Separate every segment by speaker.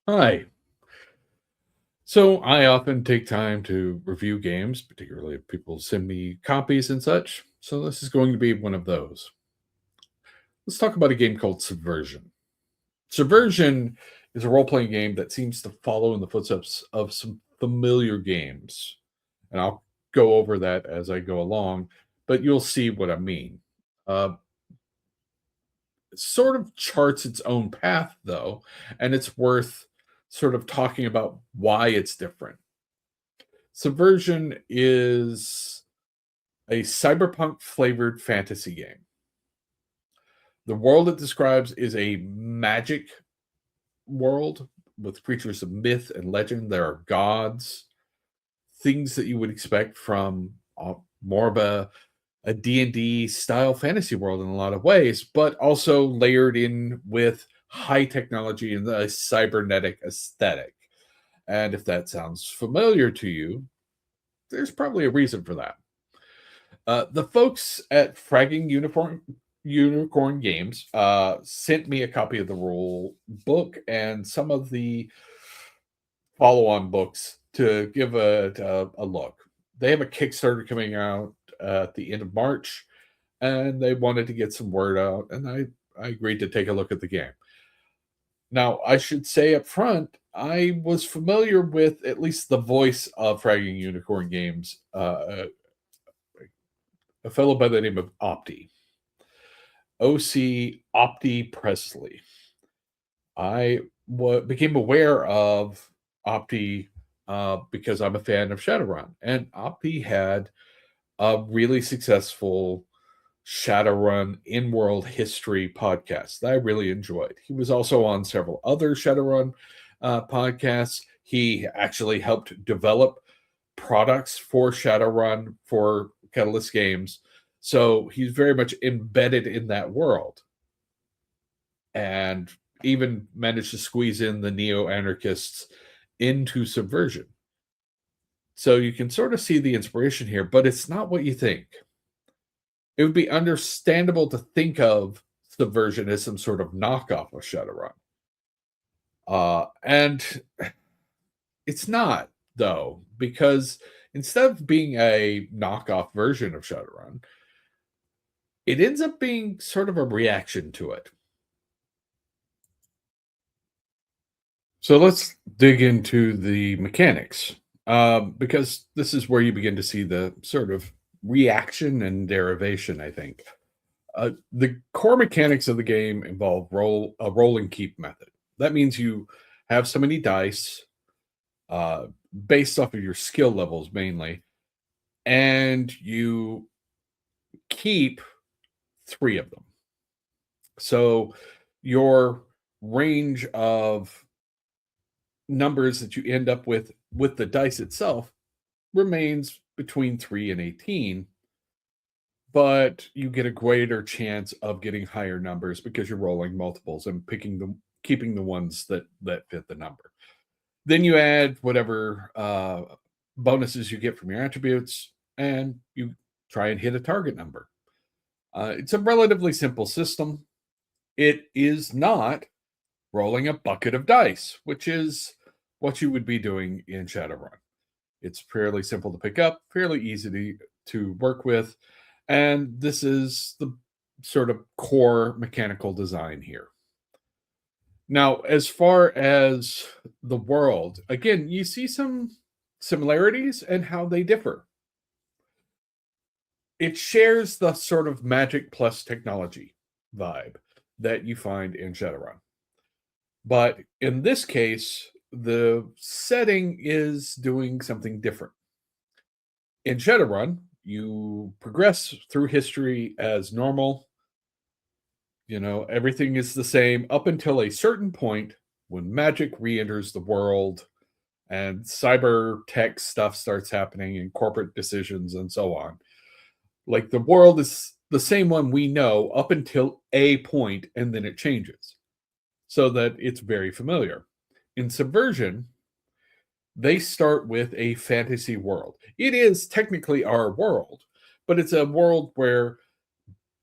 Speaker 1: Hi. So I often take time to review games, particularly if people send me copies and such. So this is going to be one of those. Let's talk about a game called Subversion. Subversion is a role playing game that seems to follow in the footsteps of some familiar games. And I'll go over that as I go along, but you'll see what I mean. Uh, it sort of charts its own path, though, and it's worth sort of talking about why it's different. Subversion is a cyberpunk flavored fantasy game. The world it describes is a magic world with creatures of myth and legend. There are gods, things that you would expect from more of a D&D style fantasy world in a lot of ways, but also layered in with high technology and a cybernetic aesthetic. And if that sounds familiar to you, there's probably a reason for that. The folks at Fragging Unicorn Games sent me a copy of the rule book and some of the follow-on books to give a look. They have a Kickstarter coming out at the end of March, and they wanted to get some word out, and I agreed to take a look at the game. Now, I should say up front, I was familiar with at least the voice of Fragging Unicorn Games, a fellow by the name of OC Opti Presley. Became aware of Opti because I'm a fan of Shadowrun, and Opti had a really successful Shadowrun in-world history podcast that I really enjoyed. He was also on several other Shadowrun podcasts. He actually helped develop products for Shadowrun for Catalyst Games. So he's very much embedded in that world and even managed to squeeze in the neo anarchists into Subversion. So you can sort of see the inspiration here, but it's not what you think. It would be understandable to think of Subversion as some sort of knockoff of Shadowrun. And it's not, though, because instead of being a knockoff version of Shadowrun, it ends up being sort of a reaction to it. So let's dig into the mechanics, because this is where you begin to see the sort of reaction and derivation, I think. The core mechanics of the game involve a roll and keep method. That means you have so many dice uh, based off of your skill levels mainly, and you keep three of them. So your range of numbers that you end up with the dice itself remains between 3 and 18, but you get a greater chance of getting higher numbers because you're rolling multiples and keeping the ones that fit the number. Then you add whatever bonuses you get from your attributes, and you try and hit a target number. It's a relatively simple system. It is not rolling a bucket of dice, which is what you would be doing in Shadowrun. It's fairly simple to pick up, fairly easy to work with, and this is the sort of core mechanical design here. Now, as far as the world, again, you see some similarities and how they differ. It shares the sort of magic plus technology vibe that you find in Shadowrun. But in this case, the setting is doing something different. In Shadowrun, you progress through history as normal. You know, everything is the same up until a certain point when magic re enters the world and cyber tech stuff starts happening and corporate decisions and so on. Like the world is the same one we know up until a point and then it changes so that it's very familiar. In Subversion, they start with a fantasy world. It is technically our world, but it's a world where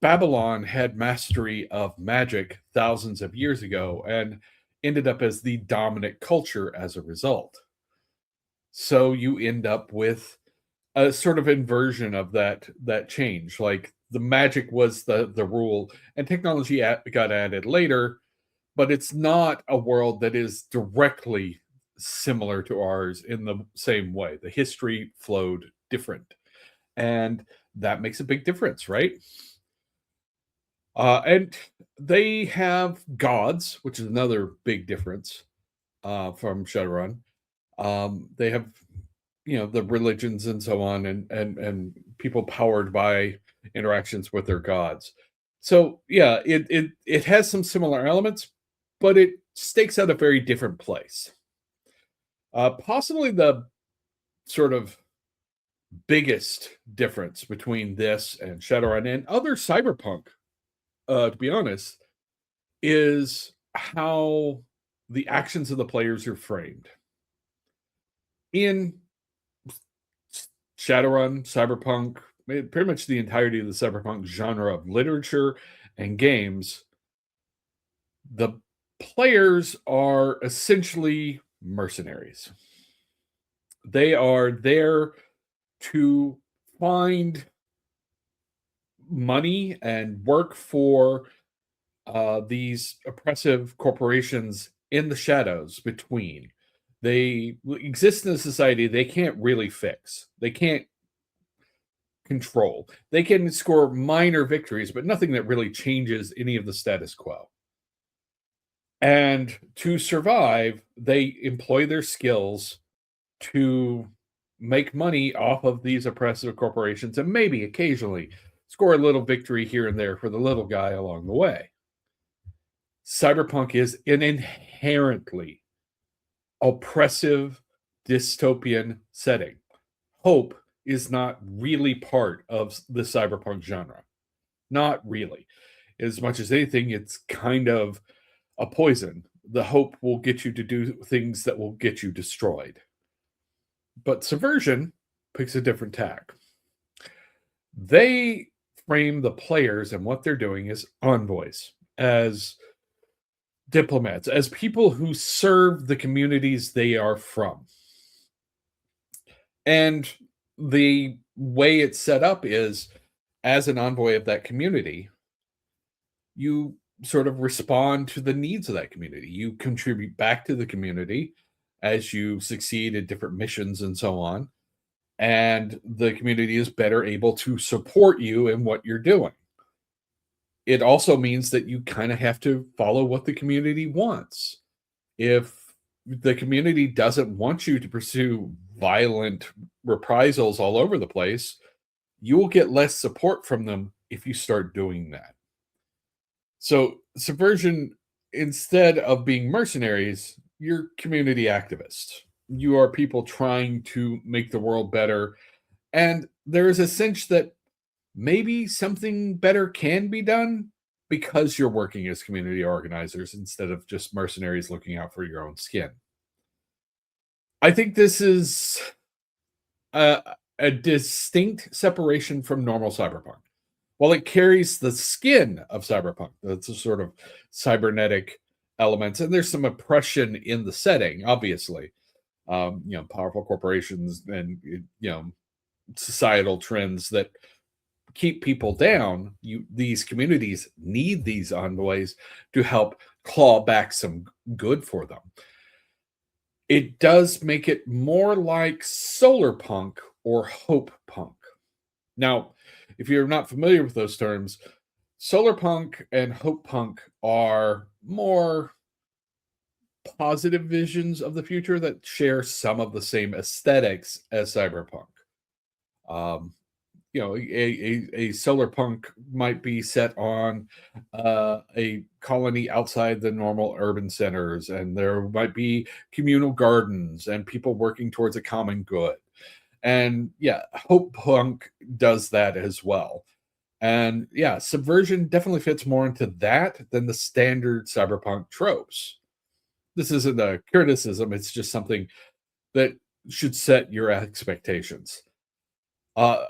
Speaker 1: Babylon had mastery of magic thousands of years ago, and ended up as the dominant culture as a result. So you end up with a sort of inversion of that change. Like the magic was the rule, and technology got added later, but it's not a world that is directly similar to ours in the same way. The history flowed different, and that makes a big difference, right? And they have gods, which is another big difference from Shadowrun. They have, the religions and so on, and people powered by interactions with their gods. So yeah, it has some similar elements, but it stakes out a very different place. Possibly the sort of biggest difference between this and Shadowrun and other cyberpunk, to be honest, is how the actions of the players are framed. In Shadowrun, cyberpunk, pretty much the entirety of the cyberpunk genre of literature and games, the players are essentially mercenaries. They are there to find money and work for these oppressive corporations in the shadows between. They exist in a society they can't really fix. They can't control. They can score minor victories, but nothing that really changes any of the status quo. And to survive, they employ their skills to make money off of these oppressive corporations and maybe occasionally score a little victory here and there for the little guy along the way. Cyberpunk is an inherently oppressive dystopian setting. Hope is not really part of the cyberpunk genre. Not really. As much as anything, it's kind of a poison. The hope will get you to do things that will get you destroyed. But Subversion picks a different tack. They frame the players and what they're doing as envoys, as diplomats, as people who serve the communities they are from. And the way it's set up is, as an envoy of that community, you sort of respond to the needs of that community. You contribute back to the community as you succeed at different missions and so on. And the community is better able to support you in what you're doing. It also means that you kind of have to follow what the community wants. If the community doesn't want you to pursue violent reprisals all over the place, you will get less support from them if you start doing that. So, Subversion, instead of being mercenaries, you're community activists. You are people trying to make the world better. And there is a sense that maybe something better can be done because you're working as community organizers instead of just mercenaries looking out for your own skin. I think this is a distinct separation from normal cyberpunk. While it carries the skin of cyberpunk, that's a sort of cybernetic elements, and there's some oppression in the setting, obviously. Powerful corporations and societal trends that keep people down. These communities need these envoys to help claw back some good for them. It does make it more like solar punk or hope punk. Now, if you're not familiar with those terms, solar punk and hope punk are more positive visions of the future that share some of the same aesthetics as cyberpunk. Um, a solar punk might be set on a colony outside the normal urban centers, and there might be communal gardens and people working towards a common good. And yeah, hope punk does that as well. And yeah, Subversion definitely fits more into that than the standard cyberpunk tropes. This isn't a criticism, it's just something that should set your expectations. Uh,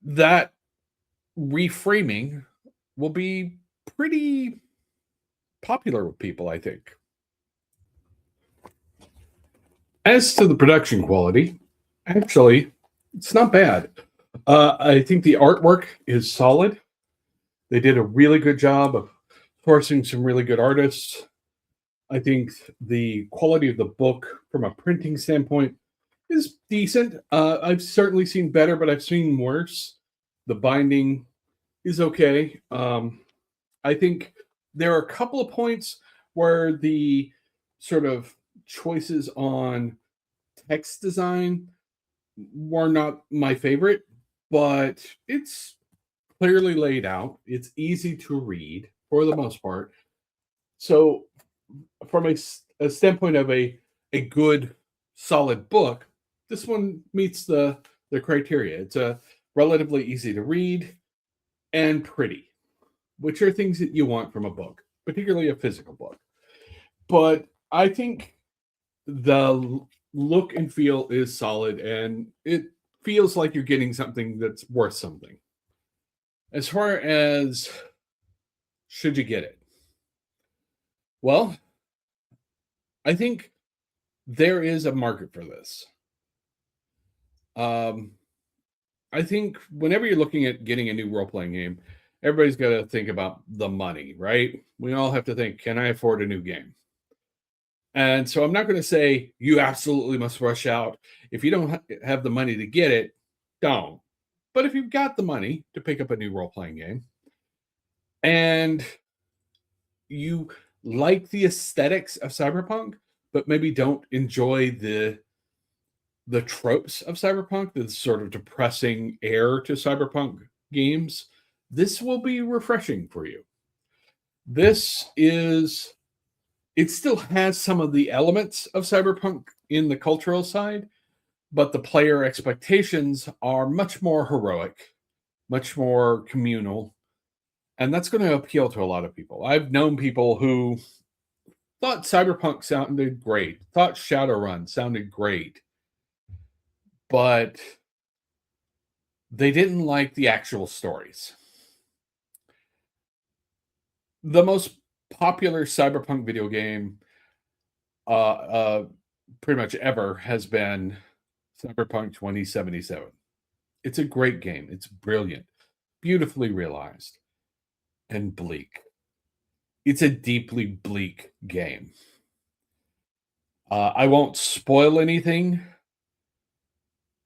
Speaker 1: that reframing will be pretty popular with people, I think. As to the production quality, actually, it's not bad. I think the artwork is solid. They did a really good job of sourcing some really good artists. I think the quality of the book from a printing standpoint is decent. I've certainly seen better, but I've seen worse. The binding is okay. I think there are a couple of points where the sort of choices on text design were not my favorite, but it's clearly laid out. It's easy to read for the most part. So, from a standpoint of a good, solid book, this one meets the criteria. It's a relatively easy to read and pretty, which are things that you want from a book, particularly a physical book. But I think the look and feel is solid, and it feels like you're getting something that's worth something. As far as should you get it? Well, I think there is a market for this. Um, I think whenever you're looking at getting a new role playing game, everybody's got to think about the money, right? We all have to think, can I afford a new game? And so I'm not going to say you absolutely must rush out. If you don't have the money to get it, don't. But if you've got the money to pick up a new role playing game and you like the aesthetics of cyberpunk, but maybe don't enjoy the tropes of cyberpunk, the sort of depressing air to cyberpunk games, this will be refreshing for you. This is it still has some of the elements of cyberpunk in the cultural side, but the player expectations are much more heroic, much more communal, and that's going to appeal to a lot of people. I've known people who thought cyberpunk sounded great, thought Shadowrun sounded great, but they didn't like the actual stories. The most popular cyberpunk video game, pretty much ever, has been Cyberpunk 2077. It's a great game. It's brilliant, beautifully realized, and bleak. It's a deeply bleak game. I won't spoil anything,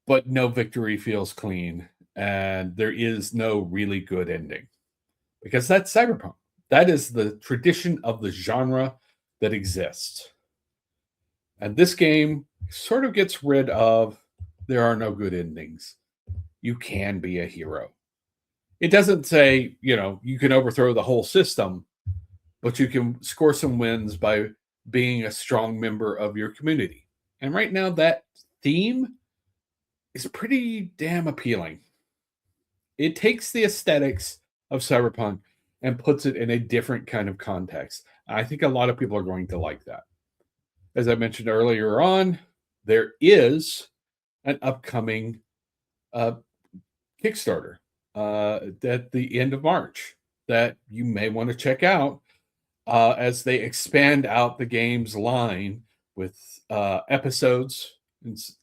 Speaker 1: but no victory feels clean, and there is no really good ending because that's cyberpunk. That is the tradition of the genre that exists. And this game sort of gets rid of there are no good endings. You can be a hero. It doesn't say, you can overthrow the whole system, but you can score some wins by being a strong member of your community. And right now, that theme is pretty damn appealing. It takes the aesthetics of cyberpunk and puts it in a different kind of context. I think a lot of people are going to like that. As I mentioned earlier on, there is an upcoming uh, Kickstarter at the end of March that you may want to check out as they expand out the game's line with episodes.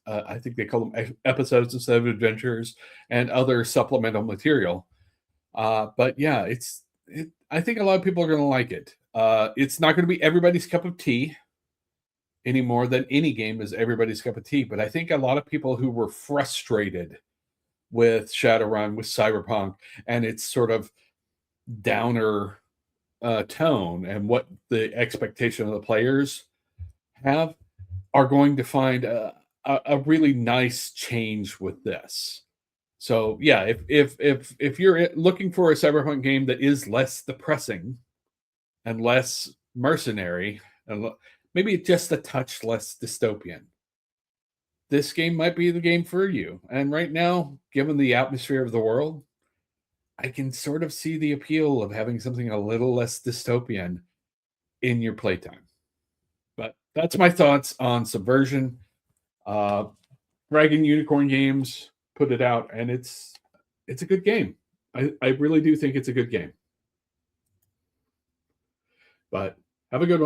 Speaker 1: I think they call them episodes instead of adventures and other supplemental material. But yeah, I think a lot of people are going to like it. It's not going to be everybody's cup of tea any more than any game is everybody's cup of tea. But I think a lot of people who were frustrated with Shadowrun, with Cyberpunk, and its sort of downer tone and what the expectation of the players have are going to find a really nice change with this. So yeah, if you're looking for a cyberpunk game that is less depressing and less mercenary and maybe just a touch less dystopian, this game might be the game for you. And right now, given the atmosphere of the world, I can sort of see the appeal of having something a little less dystopian in your playtime. But that's my thoughts on Subversion. Uh, Dragon Unicorn Games put it out, and it's a good game. I really do think it's a good game. But have a good one.